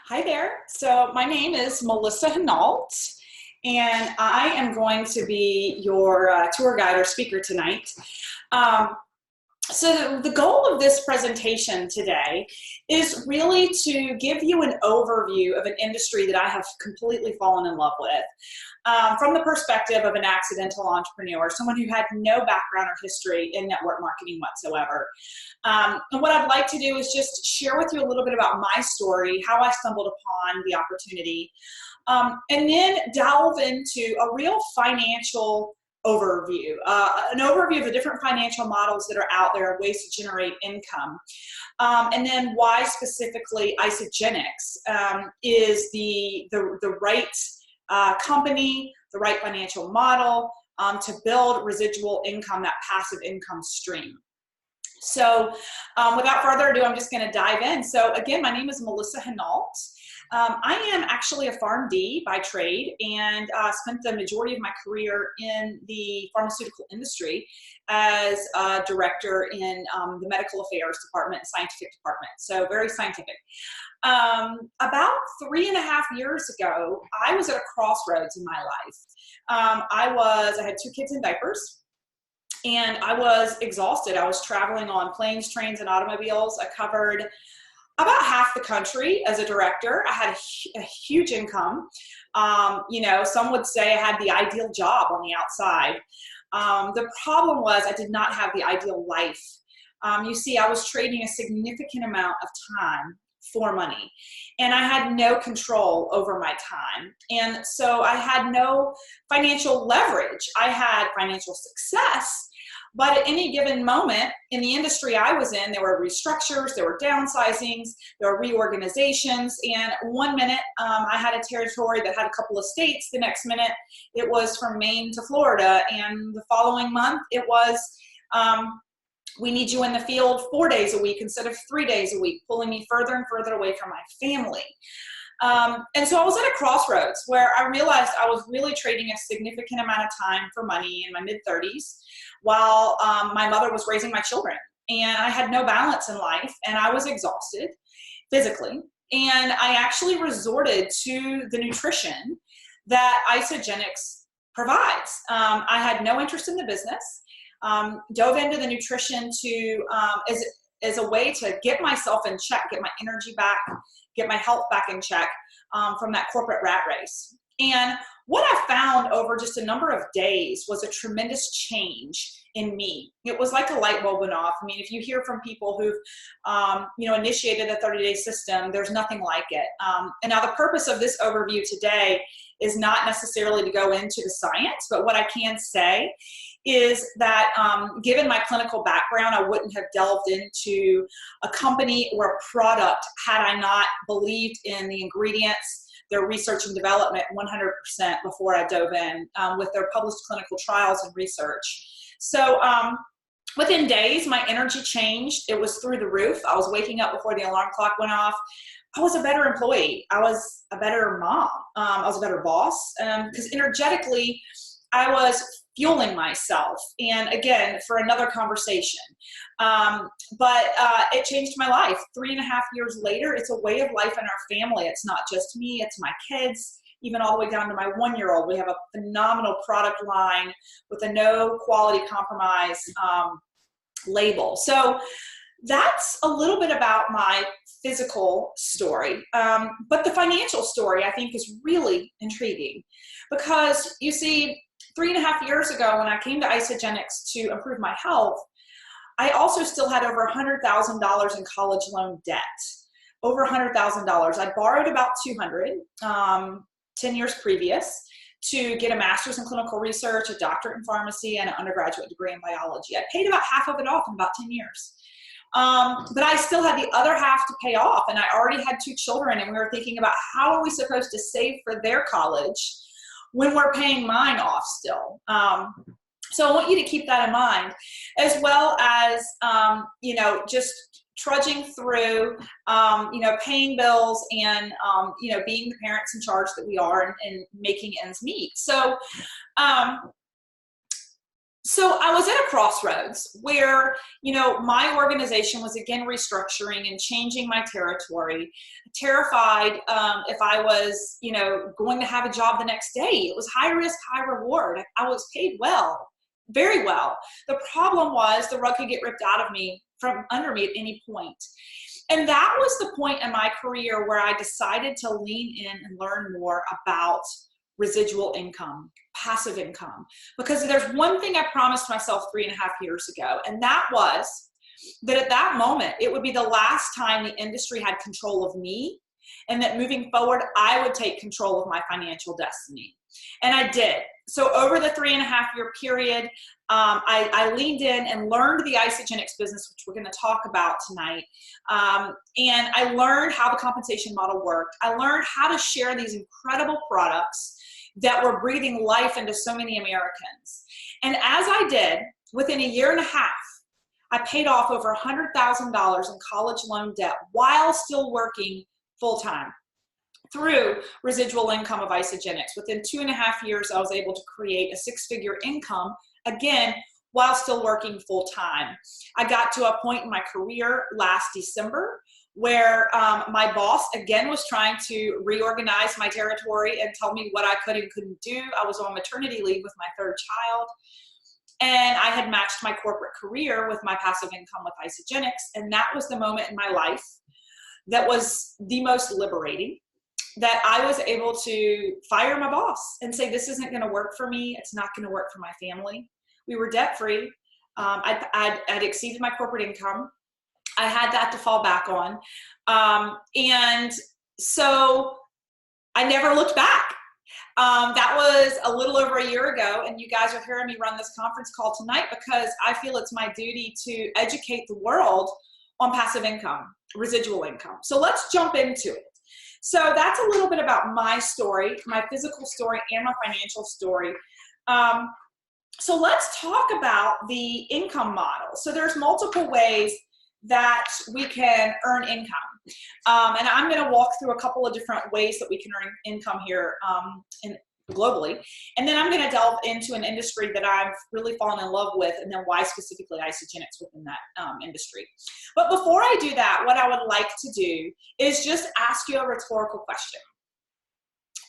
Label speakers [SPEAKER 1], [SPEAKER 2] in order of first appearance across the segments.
[SPEAKER 1] Hi there. So my name is Melissa Hinault, and I am going to be your tour guide or speaker tonight. Um, so the goal of this presentation today is really to give you an overview of an industry that I have completely fallen in love with. From the perspective of an accidental entrepreneur, someone who had no background or history in network marketing whatsoever. And what I'd like to do is just share with you a little bit about my story, how I stumbled upon the opportunity, and then delve into a real financial overview, an overview of the different financial models that are out there, ways to generate income. And then why specifically Isagenix is the right company, the right financial model to build residual income, that passive income stream. So without further ado, I'm just going to dive in. So again, my name is Melissa Hinault. I am actually a PharmD by trade and spent the majority of my career in the pharmaceutical industry as a director in the medical affairs department, scientific department, so very scientific. About 3.5 years ago, I was at a crossroads in my life. I had 2 kids in diapers. And I was exhausted. I was traveling on planes, trains, and automobiles. I covered about half the country as a director. I had a huge income. Some would say I had the ideal job on the outside. The problem was I did not have the ideal life. You see, I was trading a significant amount of time for money, and I had no control over my time. And so I had no financial leverage. I had financial success, but at any given moment in the industry I was in, there were restructures, there were downsizings, there were reorganizations, and one minute I had a territory that had a couple of states, the next minute it was from Maine to Florida, and the following month it was we need you in the field 4 days a week instead of 3 days a week, pulling me further and further away from my family. And so I was at a crossroads where I realized I was really trading a significant amount of time for money in my mid-30s while my mother was raising my children. And I had no balance in life, and I was exhausted physically. And I actually resorted to the nutrition that Isagenix provides. I had no interest in the business. Dove into the nutrition as a way to get myself in check, get my energy back, get my health back in check from that corporate rat race. And what I found over just a number of days was a tremendous change in me. It was like a light bulb went off. I mean, if you hear from people who've, initiated a 30-day system, there's nothing like it. And now the purpose of this overview today is not necessarily to go into the science, but what I can say is that given my clinical background, I wouldn't have delved into a company or a product had I not believed in the ingredients, their research and development 100% before I dove in with their published clinical trials and research. So within days, my energy changed. It was through the roof. I was waking up before the alarm clock went off. I was a better employee. I was a better mom. I was a better boss because energetically, I was fueling myself. And again, for another conversation. But it changed my life. 3.5 years later, it's a way of life in our family. It's not just me, it's my kids, even all the way down to my 1-year-old. We have a phenomenal product line with a no quality compromise label. So that's a little bit about my physical story. But the financial story, I think, is really intriguing because you see, 3.5 years ago when I came to Isagenix to improve my health, I also still had over $100,000 in college loan debt. Over $100,000. I borrowed about $200, 10 years previous, to get a master's in clinical research, a doctorate in pharmacy, and an undergraduate degree in biology. I paid about half of it off in about 10 years. But I still had the other half to pay off, and I already had 2 children, and we were thinking about how are we supposed to save for their college when we're paying mine off still. So I want you to keep that in mind, as well as, just trudging through, paying bills and, being the parents in charge that we are and making ends meet. So So I was at a crossroads where, my organization was again restructuring and changing my territory, terrified if I was, going to have a job the next day. It was high risk, high reward. I was paid well, very well. The problem was the rug could get ripped out of me from under me at any point. And that was the point in my career where I decided to lean in and learn more about residual income, passive income. Because there's one thing I promised myself 3.5 years ago, and that was that at that moment, it would be the last time the industry had control of me, and that moving forward, I would take control of my financial destiny. And I did. So over the 3.5-year period, I leaned in and learned the Isagenix business, which we're going to talk about tonight. And I learned how the compensation model worked. I learned how to share these incredible products that were breathing life into so many Americans. And as I did, within 1.5 years, I paid off over $100,000 in college loan debt while still working full-time through residual income of Isagenix. Within 2.5 years, I was able to create a 6-figure income, again, while still working full-time. I got to a point in my career last December where my boss, again, was trying to reorganize my territory and tell me what I could and couldn't do. I was on maternity leave with my 3rd child, and I had matched my corporate career with my passive income with Isagenix, and that was the moment in my life that was the most liberating, that I was able to fire my boss and say, this isn't gonna work for me, it's not gonna work for my family. We were debt-free. I'd exceeded my corporate income. I had that to fall back on. And so I never looked back. That was a little over 1 year ago, and you guys are hearing me run this conference call tonight because I feel it's my duty to educate the world on passive income, residual income. So let's jump into it. So that's a little bit about my story, my physical story and my financial story. So let's talk about the income model. So there's multiple ways that we can earn income. And I'm going to walk through a couple of different ways that we can earn income here globally. And then I'm going to delve into an industry that I've really fallen in love with, and then why specifically Isagenix within that industry. But before I do that, what I would like to do is just ask you a rhetorical question.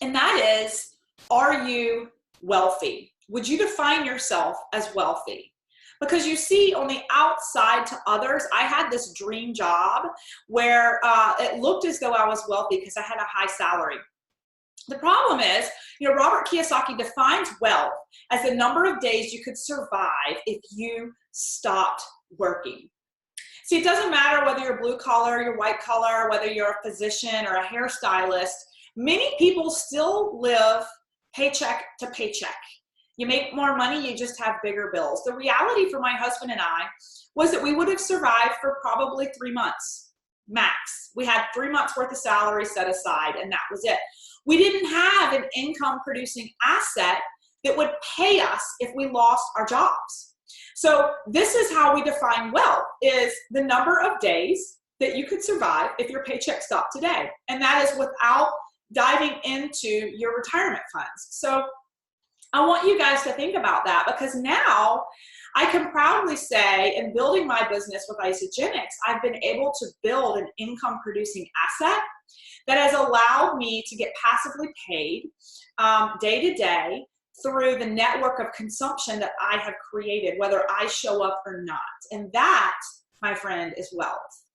[SPEAKER 1] And that is, are you wealthy? Would you define yourself as wealthy? Because you see, on the outside to others, I had this dream job where it looked as though I was wealthy because I had a high salary. The problem is, Robert Kiyosaki defines wealth as the number of days you could survive if you stopped working. See, it doesn't matter whether you're blue collar, you're white collar, whether you're a physician or a hairstylist. Many people still live paycheck to paycheck. You make more money, you just have bigger bills. The reality for my husband and I was that we would have survived for probably 3 months, max. We had 3 months worth of salary set aside, and that was it. We didn't have an income producing asset that would pay us if we lost our jobs. So this is how we define wealth, is the number of days that you could survive if your paycheck stopped today. And that is without diving into your retirement funds. So I want you guys to think about that, because now I can proudly say, in building my business with Isagenix, I've been able to build an income producing asset that has allowed me to get passively paid day to day through the network of consumption that I have created, whether I show up or not. And that, my friend, is wealth.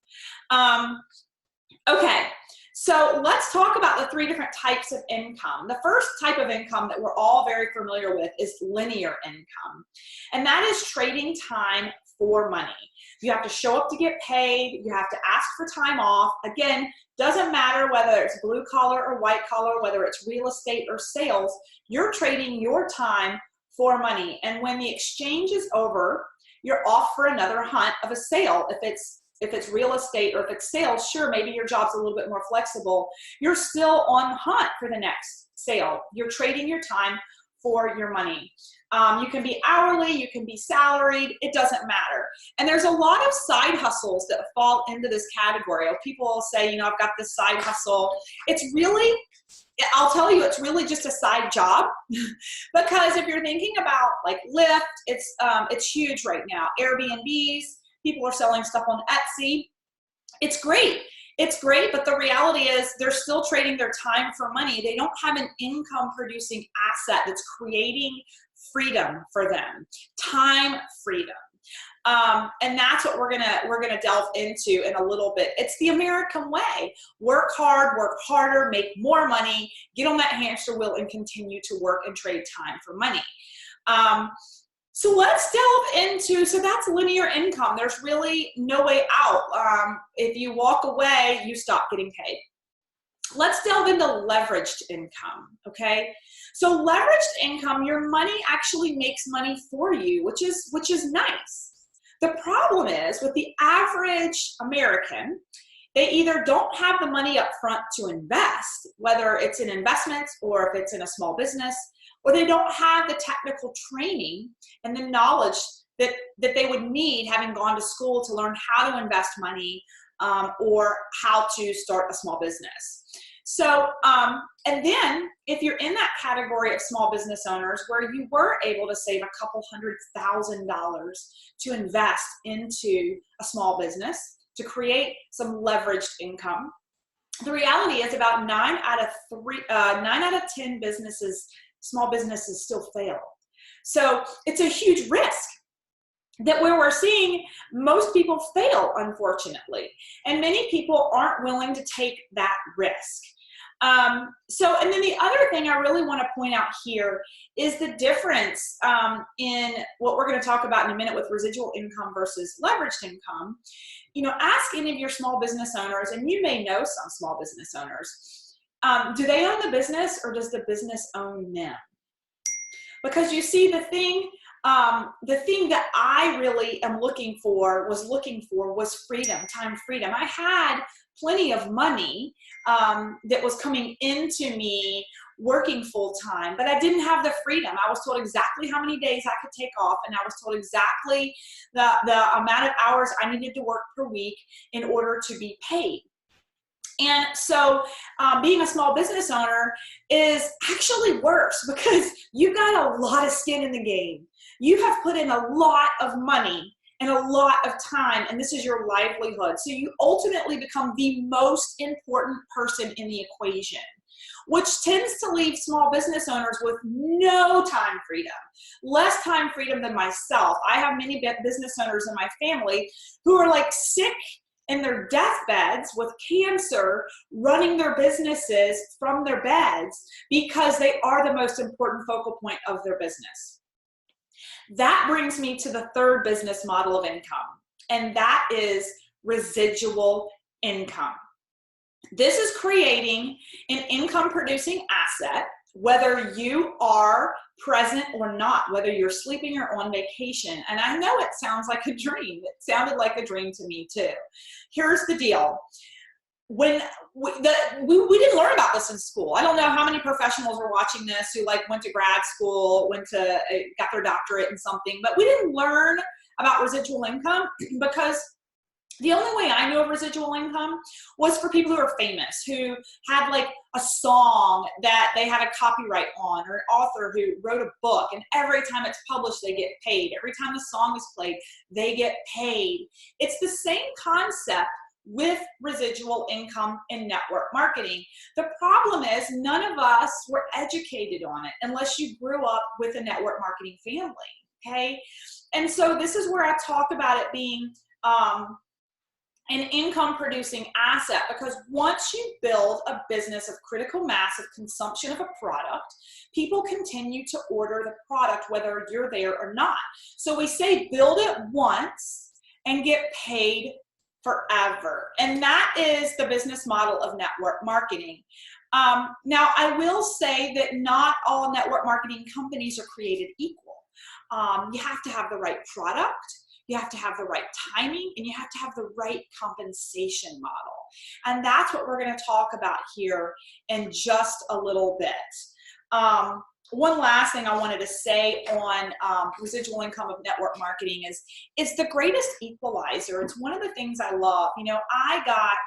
[SPEAKER 1] Okay. So let's talk about the 3 different types of income. The first type of income that we're all very familiar with is linear income. And that is trading time for money. You have to show up to get paid. You have to ask for time off. Again, doesn't matter whether it's blue collar or white collar, whether it's real estate or sales, you're trading your time for money. And when the exchange is over, you're off for another hunt of a sale. If it's real estate or if it's sales, sure, maybe your job's a little bit more flexible. You're still on the hunt for the next sale. You're trading your time for your money. You can be hourly, you can be salaried, it doesn't matter. And there's a lot of side hustles that fall into this category. People will say, I've got this side hustle. It's I'll tell you, it's really just a side job because if you're thinking about like Lyft, it's huge right now. Airbnbs, people are selling stuff on Etsy. It's great. It's great, but the reality is they're still trading their time for money. They don't have an income producing asset that's creating freedom for them, time freedom. And that's what we're gonna delve into in a little bit. It's the American way. Work hard, work harder, make more money, get on that hamster wheel and continue to work and trade time for money. So let's delve into, so that's linear income. There's really no way out. If you walk away, you stop getting paid. Let's delve into leveraged income, okay? So leveraged income, your money actually makes money for you, which is nice. The problem is with the average American, they either don't have the money up front to invest, whether it's in investments or if it's in a small business, or they don't have the technical training and the knowledge that they would need having gone to school to learn how to invest money or how to start a small business. So, and then if you're in that category of small business owners where you were able to save a couple $100,000 to invest into a small business to create some leveraged income, the reality is about 9 out of 10 businesses, small businesses still fail. So it's a huge risk that where we're seeing most people fail, unfortunately, and many people aren't willing to take that risk. And then the other thing I really want to point out here is the difference in what we're going to talk about in a minute with residual income versus leveraged income. You know, ask any of your small business owners, and you may know some small business owners, do they own the business or does the business own them? Because you see, the thing that I really am looking for was freedom, time freedom. I had plenty of money that was coming into me working full time, but I didn't have the freedom. I was told exactly how many days I could take off, and I was told exactly the amount of hours I needed to work per week in order to be paid. And so being a small business owner is actually worse because you got a lot of skin in the game. You have put in a lot of money and a lot of time, and this is your livelihood. So you ultimately become the most important person in the equation, which tends to leave small business owners with no time freedom, less time freedom than myself. I have many business owners in my family who are like sick in their deathbeds with cancer, running their businesses from their beds because they are the most important focal point of their business. That brings me to the third business model of income, and that is residual income. This is creating an income producing asset, whether you are present or not, whether you're sleeping or on vacation. And I know it sounds like a dream. It sounded like a dream to me too. Here's the deal. When we didn't learn about this in school. I don't know how many professionals are watching this who like went to grad school, got their doctorate in something, but we didn't learn about residual income because the only way I knew of residual income was for people who are famous, who had like a song that they had a copyright on, or an author who wrote a book, and every time it's published, they get paid. Every time the song is played, they get paid. It's the same concept with residual income in network marketing. The problem is none of us were educated on it unless you grew up with a network marketing family, okay? And so this is where I talk about it being an income producing asset, because once you build a business of critical mass of consumption of a product, people continue to order the product whether you're there or not. So we say build it once and get paid forever. And that is the business model of network marketing. Now, I will say that not all network marketing companies are created equal. You have to have the right product, you have to have the right timing, and you have to have the right compensation model. And that's what we're going to talk about here in just a little bit. One last thing I wanted to say on residual income of network marketing is it's the greatest equalizer. It's one of the things I love. You know, I got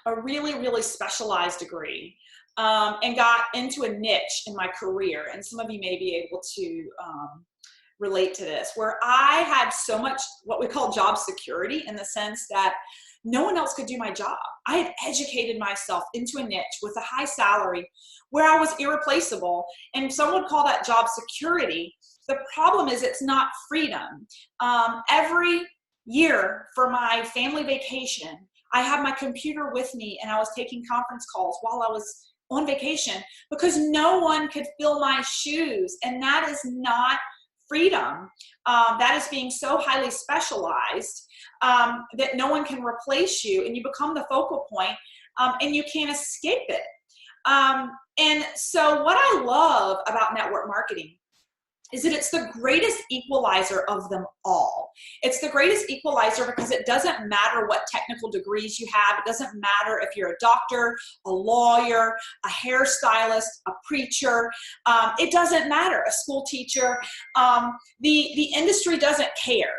[SPEAKER 1] a really, really specialized degree and got into a niche in my career. And some of you may be able to relate to this, where I had so much what we call job security, in the sense that no one else could do my job. I had educated myself into a niche with a high salary where I was irreplaceable, and some would call that job security. The problem is it's not freedom. Every year for my family vacation, I had my computer with me and I was taking conference calls while I was on vacation, because no one could fill my shoes, and that is not freedom. That is being so highly specialized that no one can replace you, and you become the focal point, and you can't escape it. And so what I love about network marketing is that it's the greatest equalizer of them all. It's the greatest equalizer because it doesn't matter what technical degrees you have. It doesn't matter if you're a doctor, a lawyer, a hairstylist, a preacher. It doesn't matter, a school teacher. The industry doesn't care.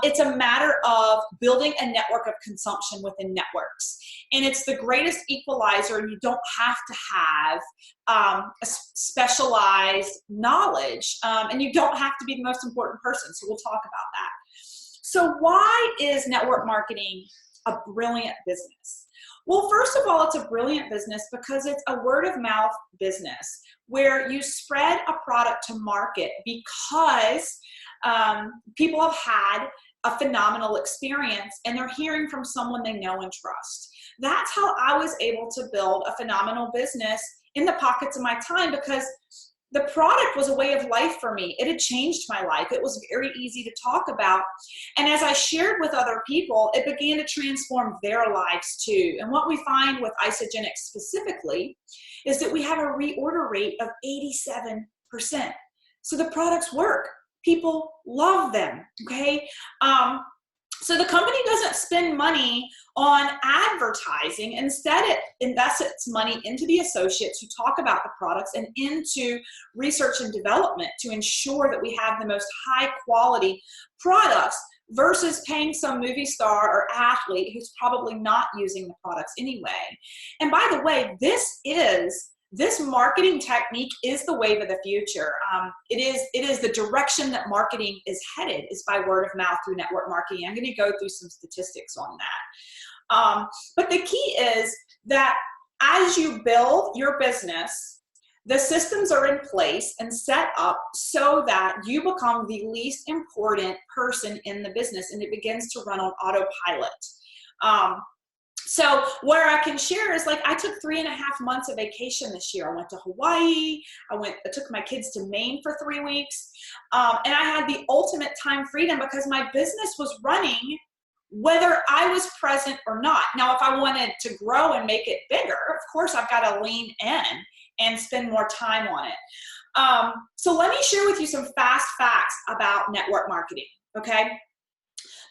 [SPEAKER 1] It's a matter of building a network of consumption within networks. And it's the greatest equalizer, and you don't have to have a specialized knowledge, and you don't have to be the most important person. So we'll talk about that. So why is network marketing a brilliant business? Well, first of all, it's a brilliant business because it's a word of mouth business where you spread a product to market because people have had a phenomenal experience and they're hearing from someone they know and trust. That's how I was able to build a phenomenal business in the pockets of my time, because the product was a way of life for me. It had changed my life. It was very easy to talk about. And as I shared with other people, it began to transform their lives too. And what we find with Isagenix specifically is that we have a reorder rate of 87%. So the products work. People love them, okay? So the company doesn't spend money on advertising. Instead, it invests its money into the associates who talk about the products and into research and development to ensure that we have the most high quality products, versus paying some movie star or athlete who's probably not using the products anyway. And by the way, this marketing technique is the wave of the future. It is the direction that marketing is headed, is by word of mouth through network marketing. I'm going to go through some statistics on that. But the key is that as you build your business, the systems are in place and set up so that you become the least important person in the business, and it begins to run on autopilot. So where I can share is, like, I took 3.5 months of vacation this year. I went to Hawaii. I took my kids to Maine for 3 weeks. And I had the ultimate time freedom because my business was running whether I was present or not. Now, if I wanted to grow and make it bigger, of course, I've got to lean in and spend more time on it. So let me share with you some fast facts about network marketing, okay?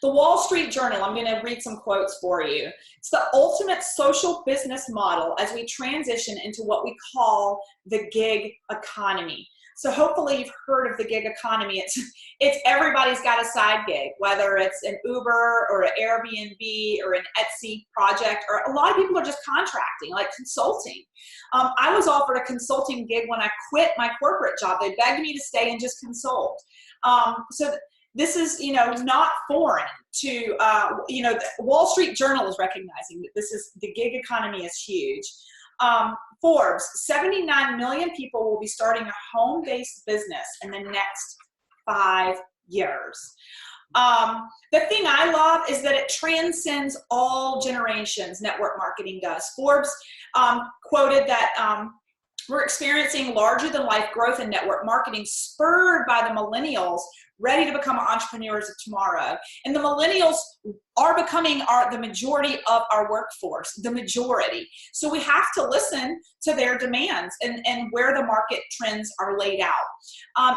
[SPEAKER 1] The Wall Street Journal, I'm going to read some quotes for you. It's the ultimate social business model as we transition into what we call the gig economy. So hopefully you've heard of the gig economy. It's everybody's got a side gig, whether it's an Uber or an Airbnb or an Etsy project, or a lot of people are just contracting, like consulting. I was offered a consulting gig when I quit my corporate job. They begged me to stay and just consult. This is, not foreign to, the Wall Street Journal is recognizing that the gig economy is huge. Forbes, 79 million people will be starting a home-based business in the next 5 years. The thing I love is that it transcends all generations, network marketing does. Forbes quoted that we're experiencing larger than life growth in network marketing, spurred by the millennials ready to become entrepreneurs of tomorrow. And the millennials are becoming the majority of our workforce, the majority. So we have to listen to their demands and where the market trends are laid out.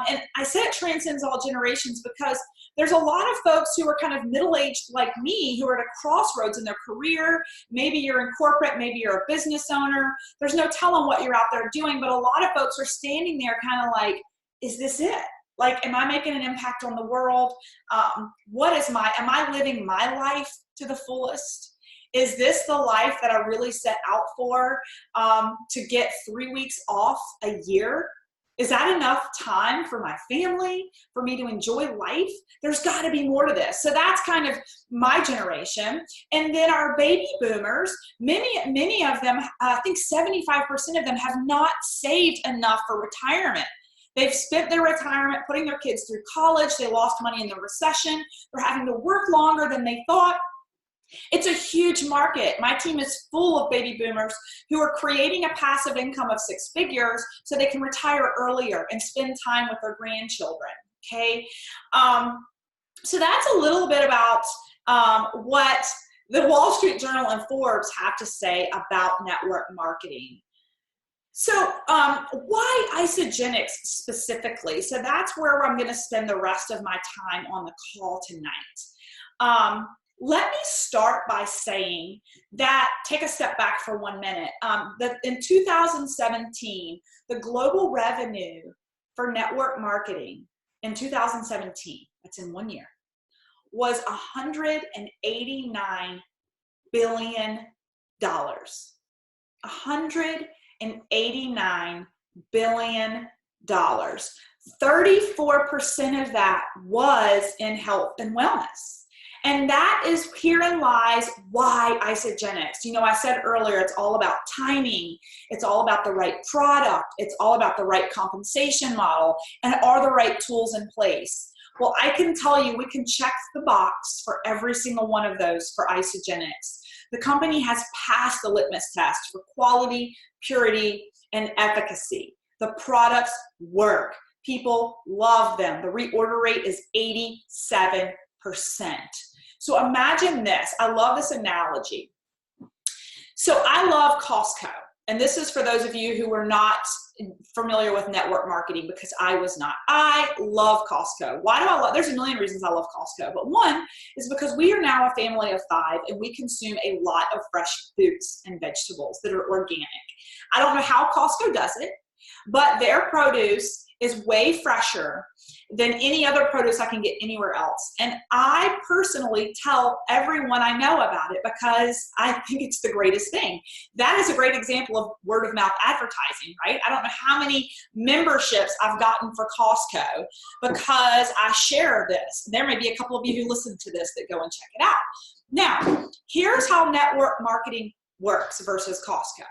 [SPEAKER 1] And I said it transcends all generations because there's a lot of folks who are kind of middle-aged like me, who are at a crossroads in their career. Maybe you're in corporate, maybe you're a business owner. There's no telling what you're out there doing, but a lot of folks are standing there kind of like, is this it? Like, am I making an impact on the world? Am I living my life to the fullest? Is this the life that I really set out for, to get 3 weeks off a year? Is that enough time for my family, for me to enjoy life? There's got to be more to this. So that's kind of my generation. And then our baby boomers, many of them, I think 75% of them have not saved enough for retirement. They've spent their retirement putting their kids through college. They lost money in the recession. They're having to work longer than they thought. It's a huge market. My team is full of baby boomers who are creating a passive income of 6 figures so they can retire earlier and spend time with their grandchildren, okay? So that's a little bit about what the Wall Street Journal and Forbes have to say about network marketing. So why Isagenix specifically? So that's where I'm going to spend the rest of my time on the call tonight. Let me start by saying that, take a step back for 1 minute, that in 2017, the global revenue for network marketing in 2017, that's in 1 year, was $189 billion. $189 billion. 34% of that was in health and wellness. And that is, herein lies why Isagenix. You know, I said earlier, it's all about timing. It's all about the right product. It's all about the right compensation model. And are the right tools in place? Well, I can tell you, we can check the box for every single one of those for Isagenix. The company has passed the litmus test for quality, purity, and efficacy. The products work. People love them. The reorder rate is 87%. So imagine this. I love this analogy. So I love Costco. And this is for those of you who are not familiar with network marketing, because I was not. I love Costco. Why do I love? There's a million reasons I love Costco, but one is because we are now a family of 5 and we consume a lot of fresh fruits and vegetables that are organic. I don't know how Costco does it, but their produce is way fresher than any other produce I can get anywhere else. And I personally tell everyone I know about it because I think it's the greatest thing. That is a great example of word of mouth advertising, right? I don't know how many memberships I've gotten for Costco because I share this. There may be a couple of you who listen to this that go and check it out. Now, here's how network marketing works versus Costco.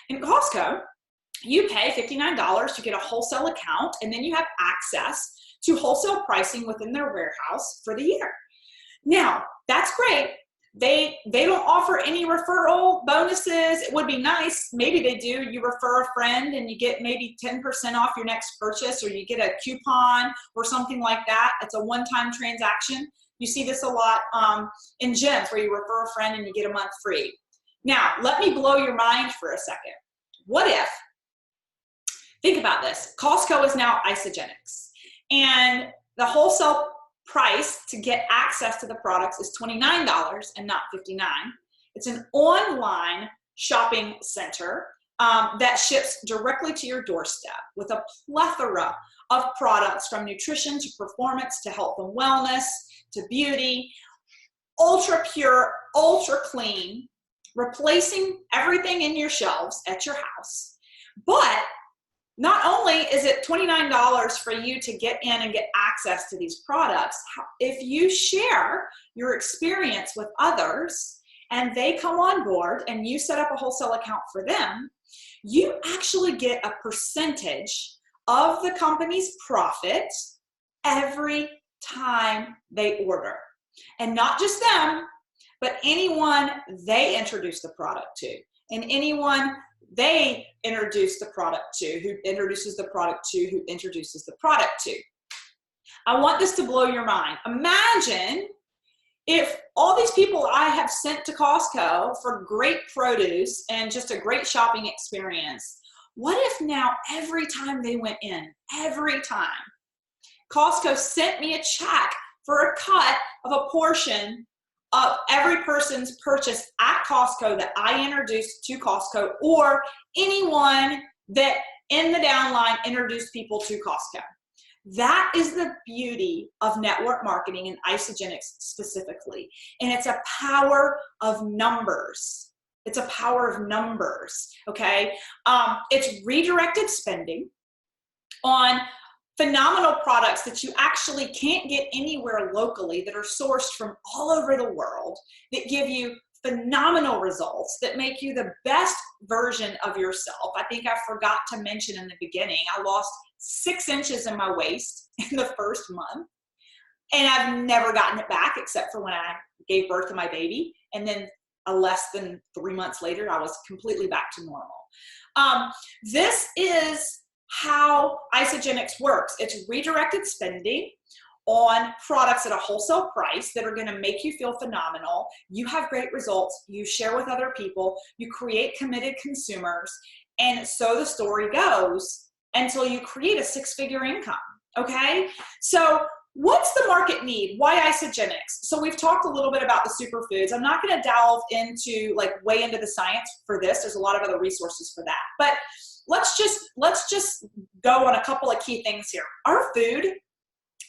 [SPEAKER 1] In Costco, you pay $59 to get a wholesale account, and then you have access to wholesale pricing within their warehouse for the year. Now, that's great. They don't offer any referral bonuses. It would be nice. Maybe they do. You refer a friend and you get maybe 10% off your next purchase, or you get a coupon or something like that. It's a one-time transaction. You see this a lot in gyms where you refer a friend and you get a month free. Now, let me blow your mind for a second. What if, think about this, Costco is now Isagenix, and the wholesale price to get access to the products is $29 and not $59. It's an online shopping center that ships directly to your doorstep with a plethora of products, from nutrition to performance to health and wellness to beauty, ultra pure, ultra clean, replacing everything in your shelves at your house. But not only is it $29 for you to get in and get access to these products, if you share your experience with others and they come on board and you set up a wholesale account for them, you actually get a percentage of the company's profit every time they order. And not just them, but anyone they introduce the product to, and anyone they introduce the product to, who introduces the product to, who introduces the product to. I want this to blow your mind. Imagine if all these people I have sent to Costco for great produce and just a great shopping experience, what if now every time they went in, every time, Costco sent me a check for a cut of a portion of every person's purchase at Costco that I introduced to Costco, or anyone that in the downline introduced people to Costco? That is the beauty of network marketing and Isagenix specifically. And it's a power of numbers. It's a power of numbers, okay? It's redirected spending on phenomenal products that you actually can't get anywhere locally, that are sourced from all over the world, that give you phenomenal results, that make you the best version of yourself. I think I forgot to mention in the beginning, I lost 6 inches in my waist in the first month, and I've never gotten it back except for when I gave birth to my baby. And then less than 3 months later, I was completely back to normal. This is how Isagenix works. It's redirected spending on products at a wholesale price that are going to make you feel phenomenal. You have great results. You share with other people. You create committed consumers. And so the story goes until you create a 6-figure income. Okay? So what's the market need? Why Isagenix? So we've talked a little bit about the superfoods. I'm not going to delve into way into the science for this. There's a lot of other resources for that. But let's just go on a couple of key things here. Our food,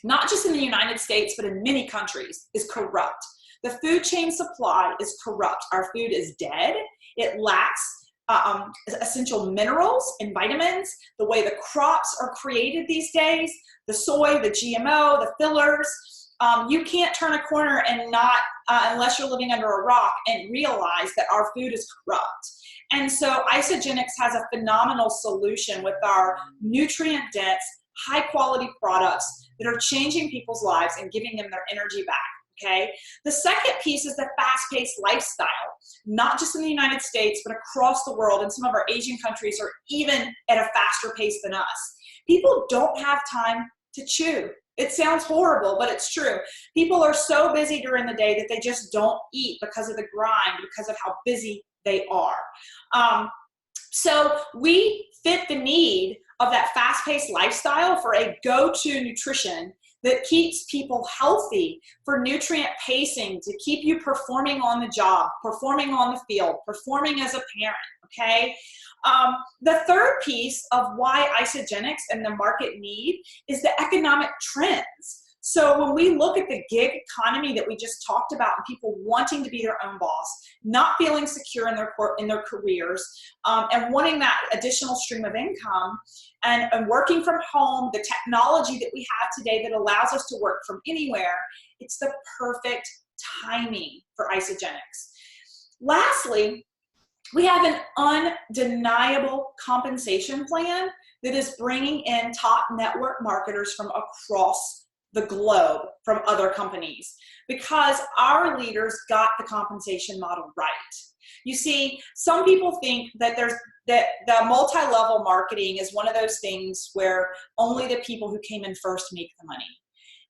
[SPEAKER 1] not just in the United States, but in many countries, is corrupt. The food chain supply is corrupt. Our food is dead. It lacks essential minerals and vitamins. The way the crops are created these days, the soy, the GMO, the fillers, you can't turn a corner and not, unless you're living under a rock, and realize that our food is corrupt. And so Isagenix has a phenomenal solution with our nutrient-dense, high-quality products that are changing people's lives and giving them their energy back, okay? The second piece is the fast-paced lifestyle, not just in the United States, but across the world, and some of our Asian countries are even at a faster pace than us. People don't have time to chew. It sounds horrible, but it's true. People are so busy during the day that they just don't eat because of the grind, because of how busy they are. So we fit the need of that fast-paced lifestyle for a go-to nutrition that keeps people healthy, for nutrient pacing, to keep you performing on the job, performing on the field, performing as a parent, okay? The third piece of why Isagenix and the market need is the economic trends. So when we look at the gig economy that we just talked about, and people wanting to be their own boss, not feeling secure in their careers, and wanting that additional stream of income, and working from home, the technology that we have today that allows us to work from anywhere, it's the perfect timing for Isagenix. Lastly, we have an undeniable compensation plan that is bringing in top network marketers from across the globe from other companies, because our leaders got the compensation model right. You see, some people think that that the multi-level marketing is one of those things where only the people who came in first make the money.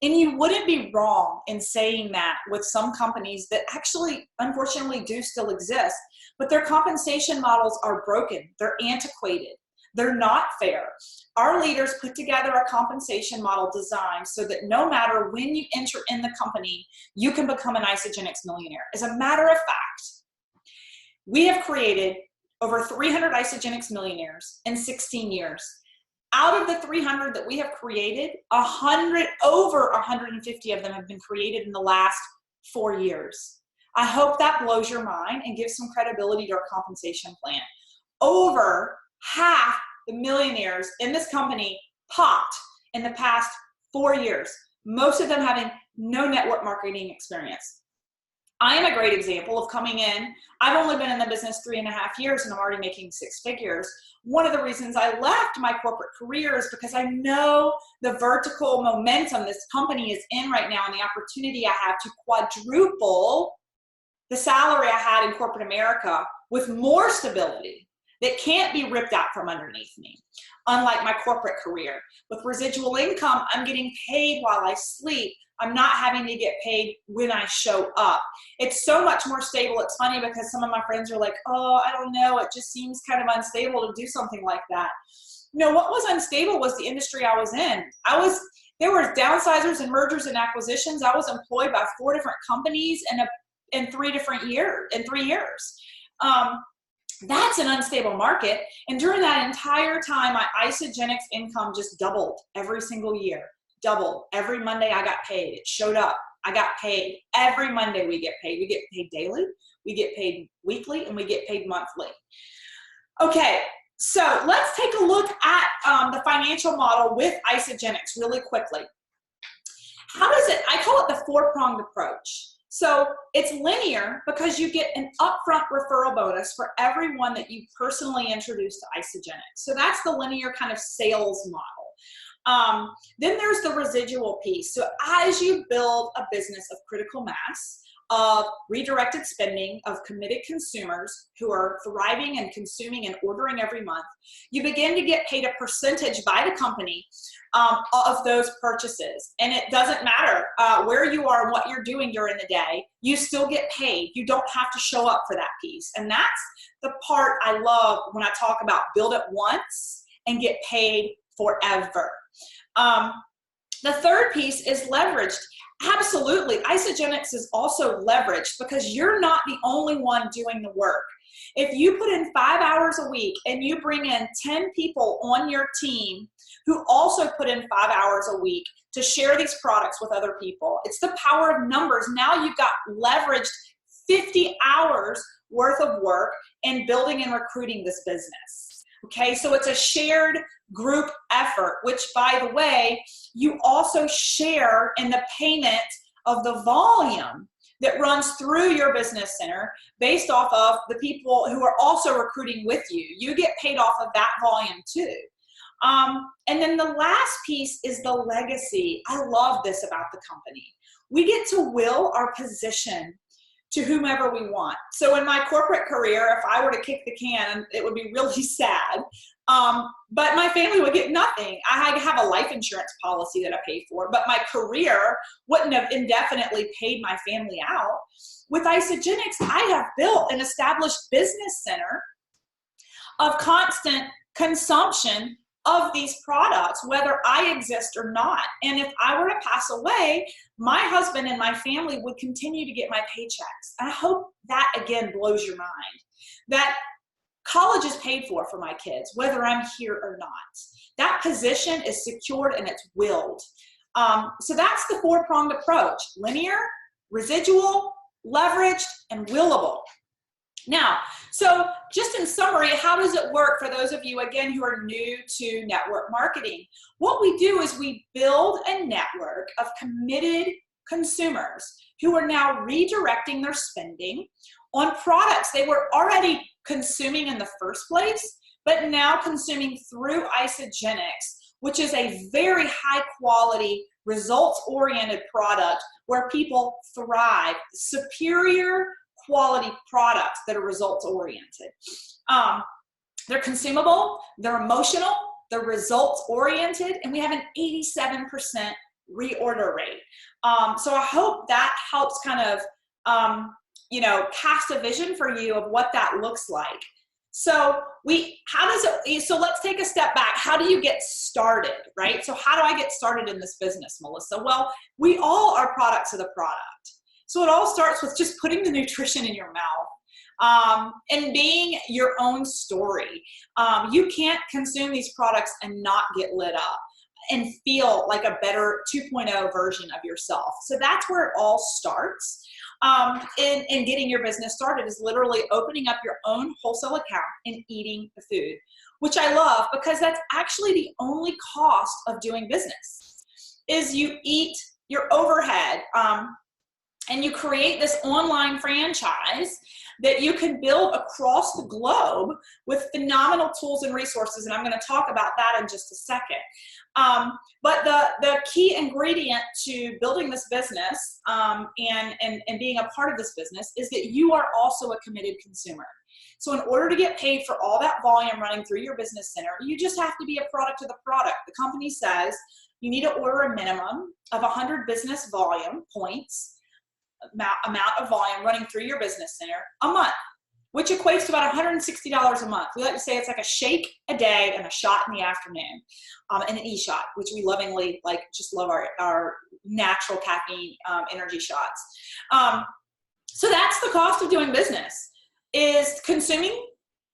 [SPEAKER 1] And you wouldn't be wrong in saying that with some companies that actually, unfortunately, do still exist, but their compensation models are broken. They're antiquated. They're not fair. Our leaders put together a compensation model designed so that no matter when you enter in the company, you can become an Isagenix millionaire. As a matter of fact, we have created over 300 Isagenix millionaires in 16 years. Out of the 300 that we have created, over 150 of them have been created in the last 4 years. I hope that blows your mind and gives some credibility to our compensation plan. Over half the millionaires in this company popped in the past 4 years, most of them having no network marketing experience. I am a great example of coming in. I've only been in the business 3.5 years and I'm already making 6 figures. One of the reasons I left my corporate career is because I know the vertical momentum this company is in right now and the opportunity I have to quadruple the salary I had in corporate America with more stability that can't be ripped out from underneath me. Unlike my corporate career, with residual income, I'm getting paid while I sleep. I'm not having to get paid when I show up. It's so much more stable. It's funny because some of my friends are like, oh, I don't know, it just seems kind of unstable to do something like that. No, what was unstable was the industry I was in. There were downsizers and mergers and acquisitions. I was employed by 4 different companies in 3 years. That's an unstable market. And during that entire time, my Isagenix income just doubled every single year. Doubled. Every Monday I got paid. It showed up. I got paid. Every Monday we get paid. We get paid daily, we get paid weekly, and we get paid monthly. Okay, so let's take a look at the financial model with Isagenix really quickly. How does it, I call it the four-pronged approach. So it's linear because you get an upfront referral bonus for everyone that you personally introduce to Isagenix. So that's the linear kind of sales model. Then there's the residual piece. So as you build a business of critical mass, of redirected spending, of committed consumers who are thriving and consuming and ordering every month, you begin to get paid a percentage by the company of those purchases. And it doesn't matter where you are and what you're doing during the day, you still get paid. You don't have to show up for that piece. And that's the part I love when I talk about build it once and get paid forever. The third piece is leveraged. Absolutely. Isagenix is also leveraged because you're not the only one doing the work. If you put in 5 hours a week and you bring in 10 people on your team who also put in 5 hours a week to share these products with other people, it's the power of numbers. Now you've got leveraged 50 hours worth of work in building and recruiting this business. Okay, so it's a shared group effort, which, by the way, you also share in the payment of the volume that runs through your business center based off of the people who are also recruiting with you. You get paid off of that volume too. And then the last piece is the legacy. I love this about the company. We get to will our position to whomever we want. So in my corporate career, if I were to kick the can, it would be really sad. But my family would get nothing. I have a life insurance policy that I pay for, but my career wouldn't have indefinitely paid my family out. With Isagenix, I have built an established business center of constant consumption of these products, whether I exist or not. And if I were to pass away, my husband and my family would continue to get my paychecks. I hope that, again, blows your mind. That college is paid for my kids, whether I'm here or not. That position is secured and it's willed. So that's the four-pronged approach: linear, residual, leveraged, and willable. Now, so just in summary, how does it work for those of you, again, who are new to network marketing? What we do is we build a network of committed consumers who are now redirecting their spending on products they were already consuming in the first place, but now consuming through Isagenix, which is a very high quality, results-oriented product where people thrive. Superior quality products that are results oriented. They're consumable, they're emotional, they're results oriented, and we have an 87% reorder rate. So I hope that helps kind of, cast a vision for you of what that looks like. So so let's take a step back. How do you get started, right? So how do I get started in this business, Melissa? Well, we all are products of the product. So it all starts with just putting the nutrition in your mouth and being your own story. You can't consume these products and not get lit up and feel like a better 2.0 version of yourself. So that's where it all starts. In getting your business started is literally opening up your own wholesale account and eating the food, which I love because that's actually the only cost of doing business is you eat your overhead. And you create this online franchise that you can build across the globe with phenomenal tools and resources. And I'm going to talk about that in just a second. But the key ingredient to building this business and being a part of this business is that you are also a committed consumer. So in order to get paid for all that volume running through your business center, you just have to be a product of the product. The company says you need to order a minimum of 100 business volume points, amount of volume running through your business center a month, which equates to about $160 a month. We like to say it's like a shake a day and a shot in the afternoon, and an e-shot, which we lovingly just love our natural caffeine energy shots. So that's the cost of doing business, is consuming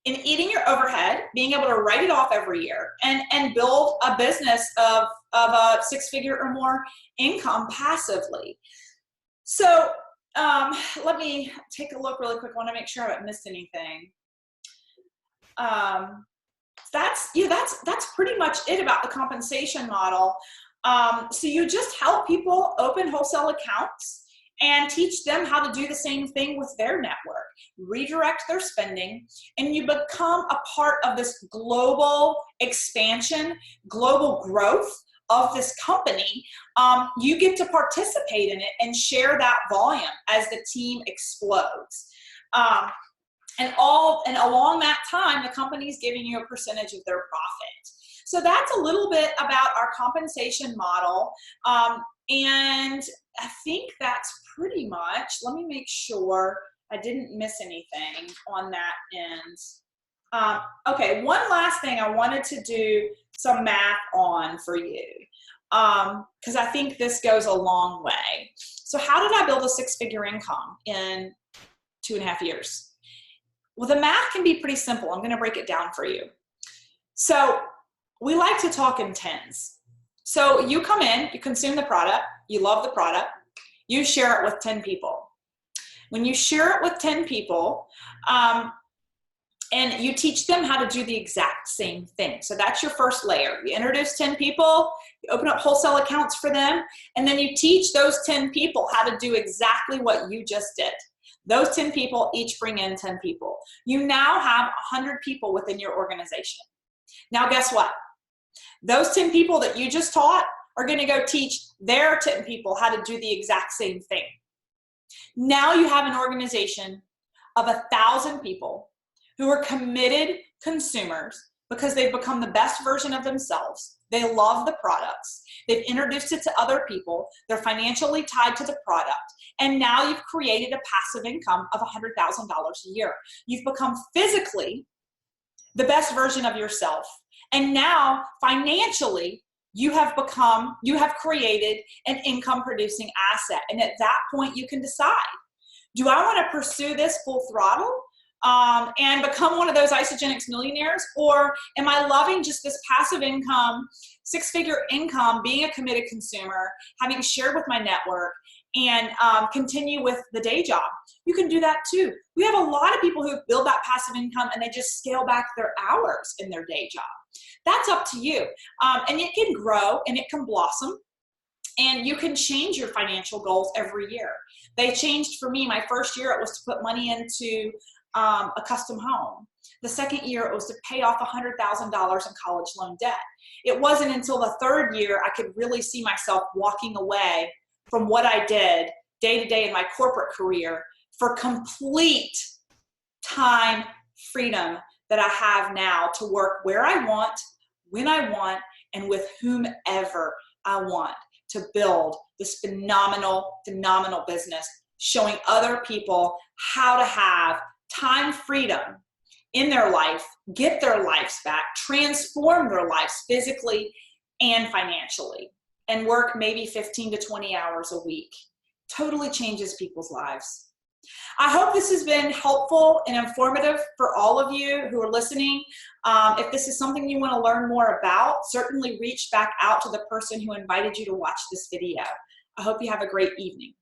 [SPEAKER 1] in eating your overhead, being able to write it off every year, and build a business of a six-figure or more income passively. So let me take a look really quick. I want to make sure I haven't missed anything. That's pretty much it about the compensation model. So you just help people open wholesale accounts and teach them how to do the same thing with their network, redirect their spending, and you become a part of this global expansion, global growth of this company. You get to participate in it and share that volume as the team explodes. And along that time, the company's giving you a percentage of their profit. So that's a little bit about our compensation model. And I think that's pretty much, let me make sure I didn't miss anything on that end. Okay, one last thing I wanted to do some math on for you, because I think this goes a long way. So how did I build a six-figure income in 2.5 years? Well, the math can be pretty simple. I'm going to break it down for you. So we like to talk in tens. So you come in, you consume the product, you love the product, you share it with 10 people. When you share it with 10 people, and you teach them how to do the exact same thing. So that's your first layer. You introduce 10 people, you open up wholesale accounts for them, and then you teach those 10 people how to do exactly what you just did. Those 10 people each bring in 10 people. You now have 100 people within your organization. Now guess what? Those 10 people that you just taught are going to go teach their 10 people how to do the exact same thing. Now you have an organization of 1,000 people who are committed consumers because they've become the best version of themselves. They love the products. They've introduced it to other people. They're financially tied to the product. And now you've created a passive income of $100,000 a year. You've become physically the best version of yourself. And now financially, you have created an income producing asset. And at that point, you can decide, do I want to pursue this full throttle and become one of those Isagenix millionaires? Or am I loving just this passive income, six-figure income, being a committed consumer, having shared with my network, and continue with the day job? You can do that too. We have a lot of people who build that passive income and they just scale back their hours in their day job. That's up to you. And it can grow and it can blossom. And you can change your financial goals every year. They changed for me. My first year, it was to put money into a custom home. The second year, it was to pay off $100,000 in college loan debt. It wasn't until the third year I could really see myself walking away from what I did day to day in my corporate career for complete time freedom that I have now to work where I want, when I want, and with whomever I want to build this phenomenal, phenomenal business, showing other people how to have time freedom in their life, get their lives back, transform their lives physically and financially, and work maybe 15 to 20 hours a week. Totally changes people's lives. I hope this has been helpful and informative for all of you who are listening. If this is something you want to learn more about, certainly reach back out to the person who invited you to watch this video. I hope you have a great evening.